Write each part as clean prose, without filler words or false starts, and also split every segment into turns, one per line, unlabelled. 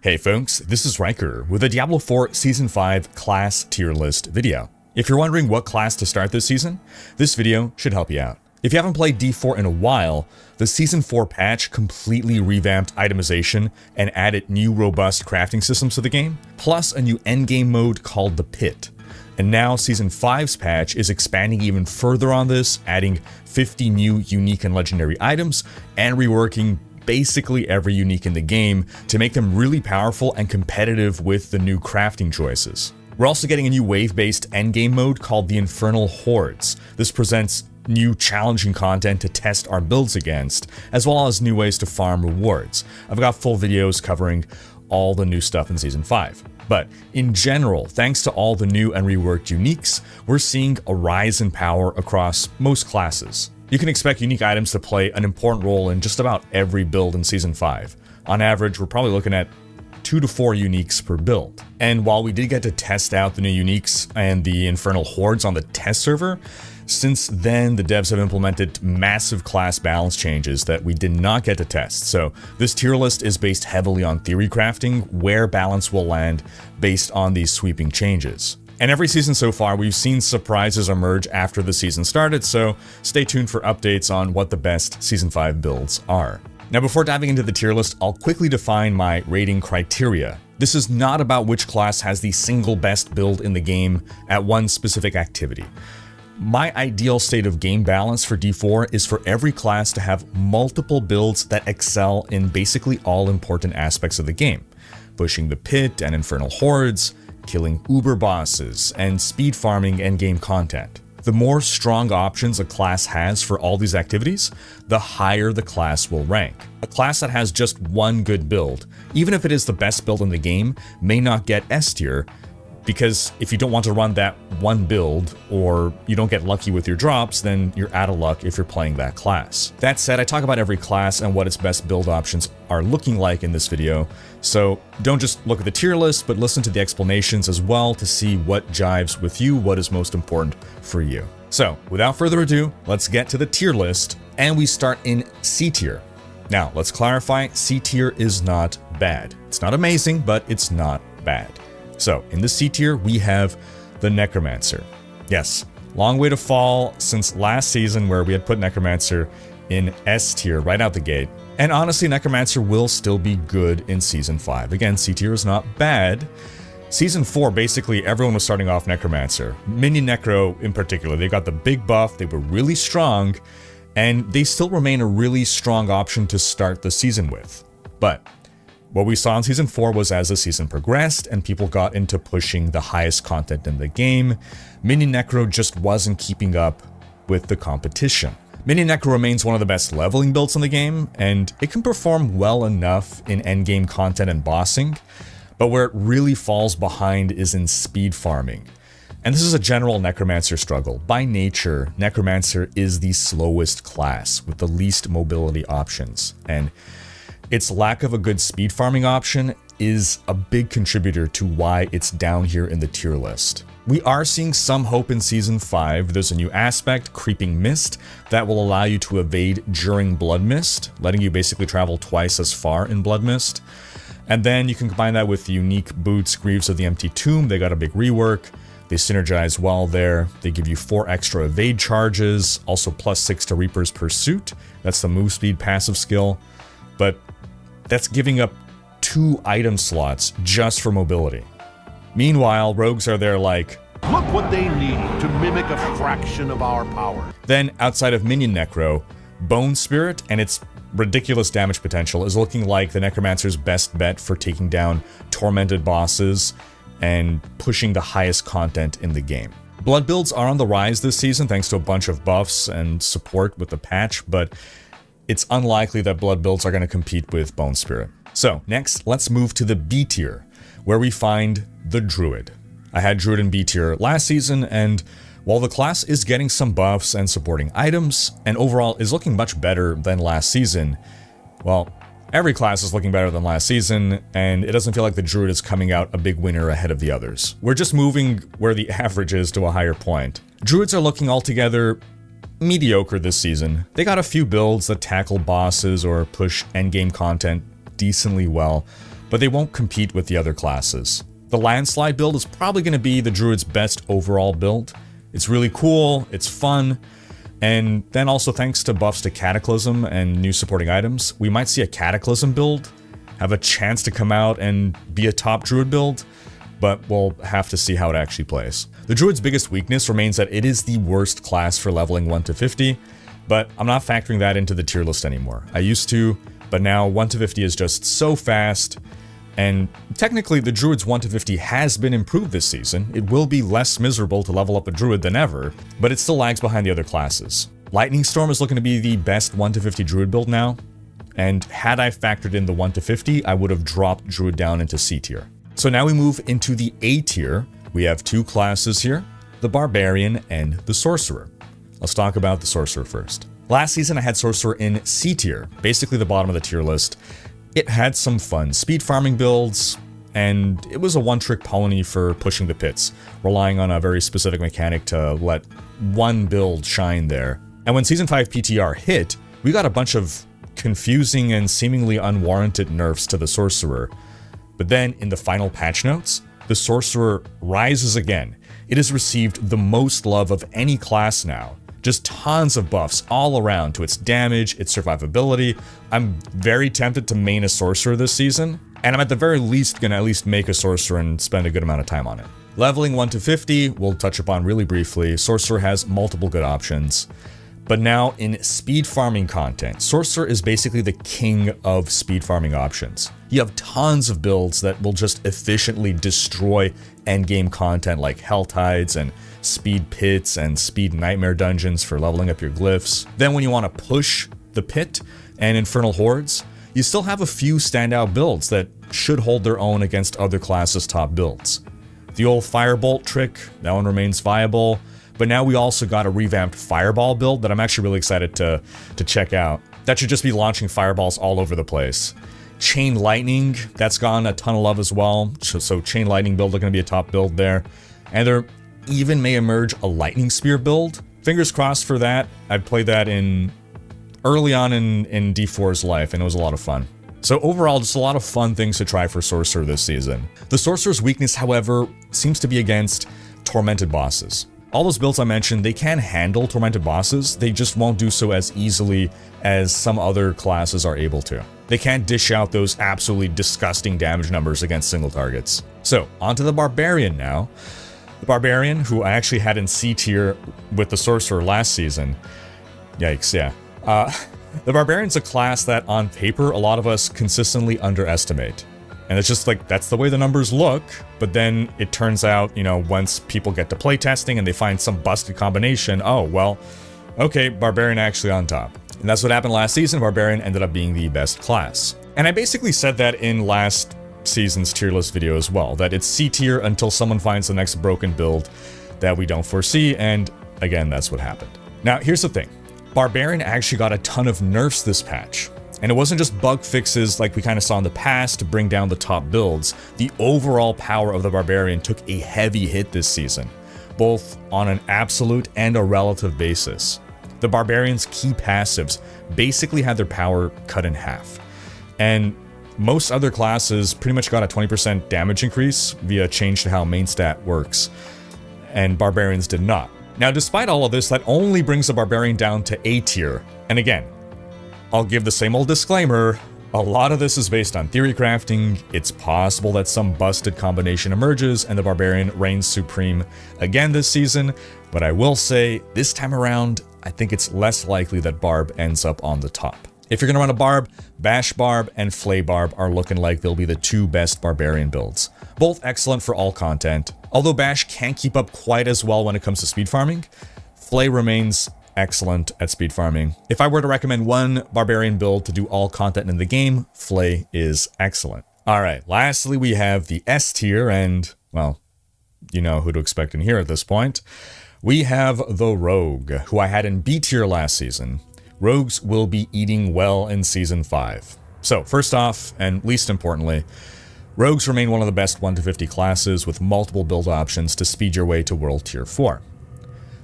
Hey folks, this is Rhykker with a Diablo 4 Season 5 class tier list video. If you're wondering what class to start this season, this video should help you out. If you haven't played D4 in a while, the Season 4 patch completely revamped itemization and added new robust crafting systems to the game, plus a new endgame mode called the Pit. And now Season 5's patch is expanding even further on this, adding 50 new unique and legendary items, and reworking basically every unique in the game to make them really powerful and competitive with the new crafting choices. We're also getting a new wave-based endgame mode called the Infernal Hordes. This presents new challenging content to test our builds against, as well as new ways to farm rewards. I've got full videos covering all the new stuff in Season 5. But in general, thanks to all the new and reworked uniques, we're seeing a rise in power across most classes. You can expect unique items to play an important role in just about every build in Season 5. On average, we're probably looking at 2 to 4 uniques per build. And while we did get to test out the new uniques and the Infernal Hordes on the test server, since then the devs have implemented massive class balance changes that we did not get to test. So this tier list is based heavily on theory crafting, where balance will land based on these sweeping changes. And every season so far, we've seen surprises emerge after the season started, so stay tuned for updates on what the best Season 5 builds are. Now, before diving into the tier list, I'll quickly define my rating criteria. This is not about which class has the single best build in the game at one specific activity. My ideal state of game balance for D4 is for every class to have multiple builds that excel in basically all important aspects of the game. Pushing the Pit and Infernal Hordes, killing uber bosses, and speed farming endgame content. The more strong options a class has for all these activities, the higher the class will rank. A class that has just one good build, even if it is the best build in the game, may not get S tier, because if you don't want to run that one build, or you don't get lucky with your drops, then you're out of luck if you're playing that class. That said, I talk about every class and what its best build options are looking like in this video, so don't just look at the tier list, but listen to the explanations as well to see what jives with you, what is most important for you. So, without further ado, let's get to the tier list, and we start in C tier. Now, let's clarify, C tier is not bad. It's not amazing, but it's not bad. So, in the C tier, we have the Necromancer. Yes, long way to fall since last season where we had put Necromancer in S tier right out the gate. And honestly, Necromancer will still be good in Season 5. Again, C tier is not bad. Season 4, basically everyone was starting off Necromancer. MaiaNashira in particular, they got the big buff, they were really strong, and they still remain a really strong option to start the season with. But what we saw in Season 4 was as the season progressed and people got into pushing the highest content in the game, MaiaNashira just wasn't keeping up with the competition. MaiaNashira remains one of the best leveling builds in the game, and it can perform well enough in endgame content and bossing, but where it really falls behind is in speed farming. And this is a general Necromancer struggle. By nature, Necromancer is the slowest class with the least mobility options, and its lack of a good speed farming option is a big contributor to why it's down here in the tier list. We are seeing some hope in Season 5. There's a new aspect, Creeping Mist, that will allow you to evade during Blood Mist, letting you basically travel twice as far in Blood Mist. And then you can combine that with the unique boots, Greaves of the Empty Tomb. They got a big rework. They synergize well there. They give you 4 extra evade charges, also +6 to Reaper's Pursuit. That's the move speed passive skill. But that's giving up 2 item slots just for mobility. Meanwhile, rogues are there like,
look what they need to mimic a fraction of our power.
Then, outside of MaiaNashira, Bone Spirit and its ridiculous damage potential is looking like the Necromancer's best bet for taking down tormented bosses and pushing the highest content in the game. Blood builds are on the rise this season thanks to a bunch of buffs and support with the patch, but it's unlikely that blood builds are going to compete with Bone Spirit. So next, let's move to the B tier, where we find the Druid. I had Druid in B tier last season, and while the class is getting some buffs and supporting items, and overall is looking much better than last season, well, every class is looking better than last season, and it doesn't feel like the Druid is coming out a big winner ahead of the others. We're just moving where the average is to a higher point. Druids are looking altogether mediocre this season. They got a few builds that tackle bosses or push endgame content decently well, but they won't compete with the other classes. The Landslide build is probably going to be the Druid's best overall build. It's really cool, it's fun, and then also thanks to buffs to Cataclysm and new supporting items, we might see a Cataclysm build have a chance to come out and be a top Druid build, but we'll have to see how it actually plays. The Druid's biggest weakness remains that it is the worst class for leveling 1 to 50, but I'm not factoring that into the tier list anymore. I used to, but now 1 to 50 is just so fast, and technically the Druid's 1 to 50 has been improved this season. It will be less miserable to level up a Druid than ever, but it still lags behind the other classes. Lightning Storm is looking to be the best 1 to 50 Druid build now, and had I factored in the 1 to 50, I would have dropped Druid down into C tier. So now we move into the A tier. We have two classes here, the Barbarian and the Sorcerer. Let's talk about the Sorcerer first. Last season I had Sorcerer in C tier, basically the bottom of the tier list. It had some fun speed farming builds, and it was a one-trick pony for pushing the pits, relying on a very specific mechanic to let one build shine there. And when Season 5 PTR hit, we got a bunch of confusing and seemingly unwarranted nerfs to the Sorcerer. But then, in the final patch notes, the Sorcerer rises again. It has received the most love of any class now. Just tons of buffs all around to its damage, its survivability. I'm very tempted to main a Sorcerer this season, and I'm at the very least gonna at least make a Sorcerer and spend a good amount of time on it. Leveling 1 to 50, we'll touch upon really briefly. Sorcerer has multiple good options. But now in speed farming content, Sorcerer is basically the king of speed farming options. You have tons of builds that will just efficiently destroy endgame content like Hell Tides and speed pits and speed nightmare dungeons for leveling up your glyphs. Then when you want to push the pit and infernal hordes, you still have a few standout builds that should hold their own against other classes' top builds. The old Firebolt trick, that one remains viable. But now we also got a revamped Fireball build that I'm actually really excited to check out. That should just be launching fireballs all over the place. Chain Lightning, that's gotten a ton of love as well. So Chain Lightning build are going to be a top build there. And there even may emerge a Lightning Spear build. Fingers crossed for that. I played that early on in D4's life, and it was a lot of fun. So overall, just a lot of fun things to try for Sorcerer this season. The Sorcerer's weakness, however, seems to be against Tormented bosses. All those builds I mentioned, they can handle Tormented bosses, they just won't do so as easily as some other classes are able to. They can't dish out those absolutely disgusting damage numbers against single targets. So, onto the Barbarian now. The Barbarian, who I actually had in C tier with the Sorcerer last season. Yikes, yeah. The Barbarian's a class that, on paper, a lot of us consistently underestimate. And it's just like, that's the way the numbers look, but then it turns out, you know, once people get to playtesting and they find some busted combination, oh, well, okay, Barbarian actually on top. And that's what happened last season. Barbarian ended up being the best class. And I basically said that in last season's tier list video as well, that it's C tier until someone finds the next broken build that we don't foresee, and again, that's what happened. Now, here's the thing. Barbarian actually got a ton of nerfs this patch. And it wasn't just bug fixes like we kind of saw in the past to bring down the top builds. The overall power of the Barbarian took a heavy hit this season, both on an absolute and a relative basis. The Barbarian's key passives basically had their power cut in half. And most other classes pretty much got a 20% damage increase via change to how main stat works, and Barbarians did not. Now, despite all of this, that only brings the Barbarian down to A tier. And again, I'll give the same old disclaimer, a lot of this is based on theory crafting. It's possible that some busted combination emerges and the Barbarian reigns supreme again this season, but I will say, this time around, I think it's less likely that Barb ends up on the top. If you're gonna run a Barb, Bash Barb and Flay Barb are looking like they'll be the two best Barbarian builds. Both excellent for all content. Although Bash can't keep up quite as well when it comes to speed farming, Flay remains excellent at speed farming. If I were to recommend one Barbarian build to do all content in the game, Flay is excellent. Alright, lastly we have the S tier, and, well, you know who to expect in here at this point. We have the Rogue, who I had in B tier last season. Rogues will be eating well in Season 5. So, first off, and least importantly, Rogues remain one of the best 1 to 50 classes with multiple build options to speed your way to World Tier 4.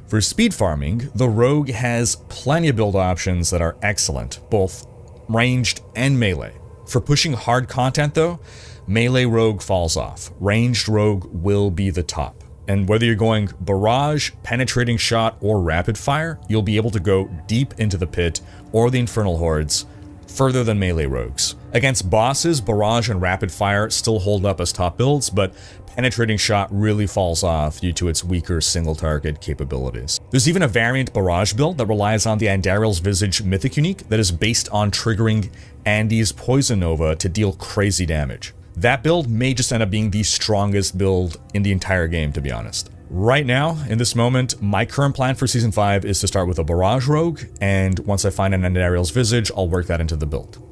For speed farming, the Rogue has plenty of build options that are excellent, both ranged and melee. For pushing hard content though, melee rogue falls off. Ranged rogue will be the top. And whether you're going barrage, penetrating shot, or rapid fire, you'll be able to go deep into the pit or the infernal hordes, further than melee rogues. Against bosses, barrage and rapid fire still hold up as top builds, but penetrating shot really falls off due to its weaker single target capabilities. There's even a variant barrage build that relies on the Andariel's Visage mythic unique that is based on triggering Andy's Poison Nova to deal crazy damage. That build may just end up being the strongest build in the entire game, to be honest. Right now, in this moment, my current plan for Season 5 is to start with a Barrage Rogue, and once I find an Andariel's Visage, I'll work that into the build.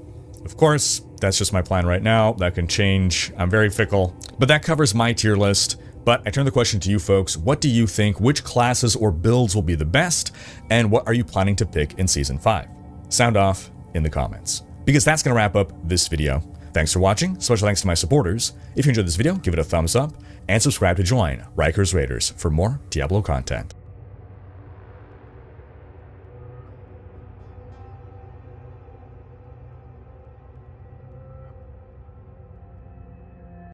Of course, that's just my plan right now. That can change. I'm very fickle. But that covers my tier list. But I turn the question to you folks. What do you think? Which classes or builds will be the best? And what are you planning to pick in Season 5? Sound off in the comments. Because that's going to wrap up this video. Thanks for watching. Special thanks to my supporters. If you enjoyed this video, give it a thumbs up and subscribe to join Rhykker's Raiders for more Diablo content.